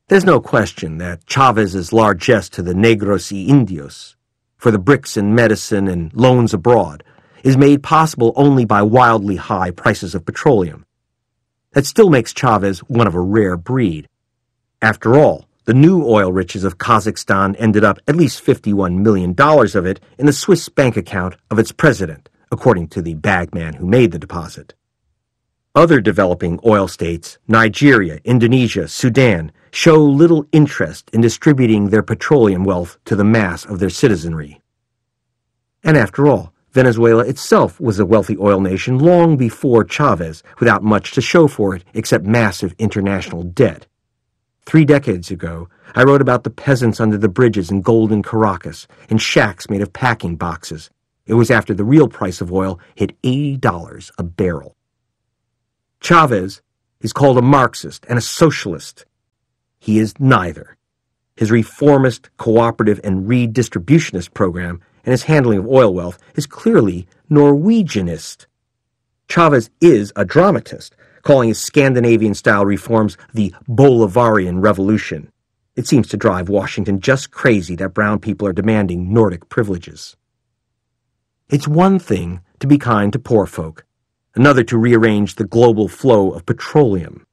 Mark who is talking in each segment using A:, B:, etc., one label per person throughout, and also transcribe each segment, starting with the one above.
A: There's no question that Chavez's largesse to the negros y indios, for the bricks and medicine and loans abroad, is made possible only by wildly high prices of petroleum. That still makes Chavez one of a rare breed. After all, the new oil riches of Kazakhstan ended up at least $51 million of it in the Swiss bank account of its president, according to the bagman who made the deposit. Other developing oil states, Nigeria, Indonesia, Sudan, show little interest in distributing their petroleum wealth to the mass of their citizenry. And after all, Venezuela itself was a wealthy oil nation long before Chavez, without much to show for it except massive international debt. 3 decades ago, I wrote about the peasants under the bridges in golden Caracas, in shacks made of packing boxes. It was after the real price of oil hit $80 a barrel. Chavez is called a Marxist and a socialist. He is neither. His reformist, cooperative, and redistributionist program and his handling of oil wealth is clearly Norwegianist. Chavez is a dramatist, calling his Scandinavian-style reforms the Bolivarian Revolution. It seems to drive Washington just crazy that brown people are demanding Nordic privileges. It's one thing to be kind to poor folk, another to rearrange the global flow of petroleum.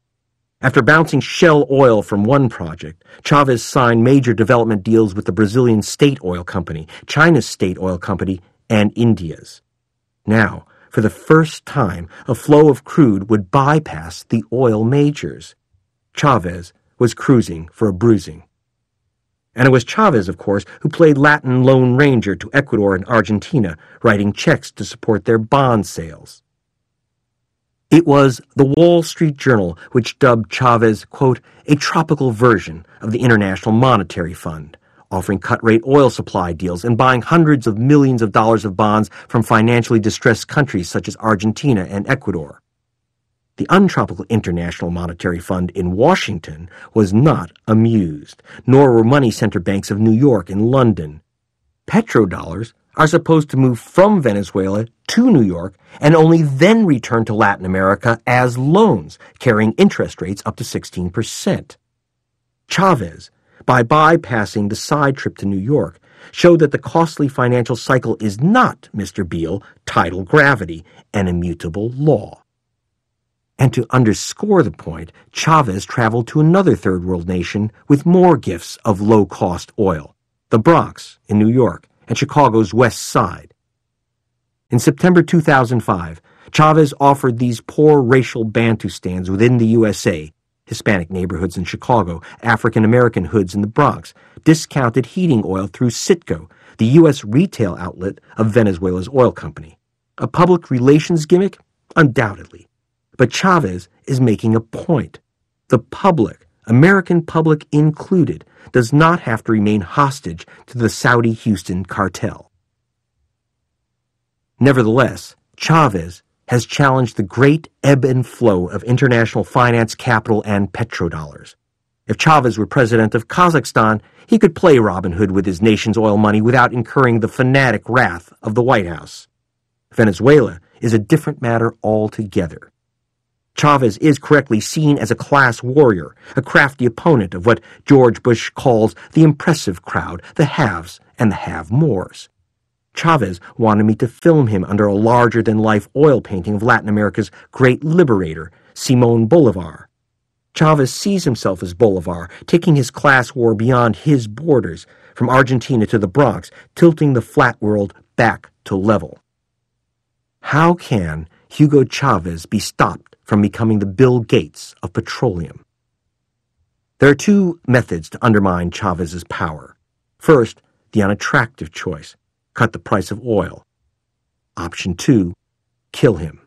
A: After bouncing Shell oil from one project, Chavez signed major development deals with the Brazilian State Oil Company, China's State Oil Company, and India's. Now, for the first time, a flow of crude would bypass the oil majors. Chavez was cruising for a bruising. And it was Chavez, of course, who played Latin Lone Ranger to Ecuador and Argentina, writing checks to support their bond sales. It was the Wall Street Journal which dubbed Chavez, quote, a tropical version of the International Monetary Fund, offering cut-rate oil supply deals and buying hundreds of millions of dollars of bonds from financially distressed countries such as Argentina and Ecuador. The untropical International Monetary Fund in Washington was not amused, nor were money center banks of New York and London. Petrodollars are supposed to move from Venezuela to New York and only then return to Latin America as loans, carrying interest rates up to 16%. Chavez, by bypassing the side trip to New York, showed that the costly financial cycle is not, Mr. Beale, tidal gravity, an immutable law. And to underscore the point, Chavez traveled to another third world nation with more gifts of low-cost oil, the Bronx in New York and Chicago's West Side. In September 2005, Chavez offered these poor racial Bantustans within the USA, Hispanic neighborhoods in Chicago, African-American hoods in the Bronx, discounted heating oil through Citgo, the U.S. retail outlet of Venezuela's oil company. A public relations gimmick? Undoubtedly. But Chavez is making a point. The public, American public included, does not have to remain hostage to the Saudi-Houston cartel. Nevertheless, Chavez has challenged the great ebb and flow of international finance capital and petrodollars. If Chavez were president of Kazakhstan, he could play Robin Hood with his nation's oil money without incurring the fanatic wrath of the White House. Venezuela is a different matter altogether. Chavez is correctly seen as a class warrior, a crafty opponent of what George Bush calls the impressive crowd, the haves and the have-mores. Chavez wanted me to film him under a larger-than-life oil painting of Latin America's great liberator, Simón Bolívar. Chavez sees himself as Bolivar, taking his class war beyond his borders, from Argentina to the Bronx, tilting the flat world back to level. How can Hugo Chavez be stopped from becoming the Bill Gates of petroleum? There are 2 methods to undermine Chavez's power. First, the unattractive choice: cut the price of oil. Option 2, kill him.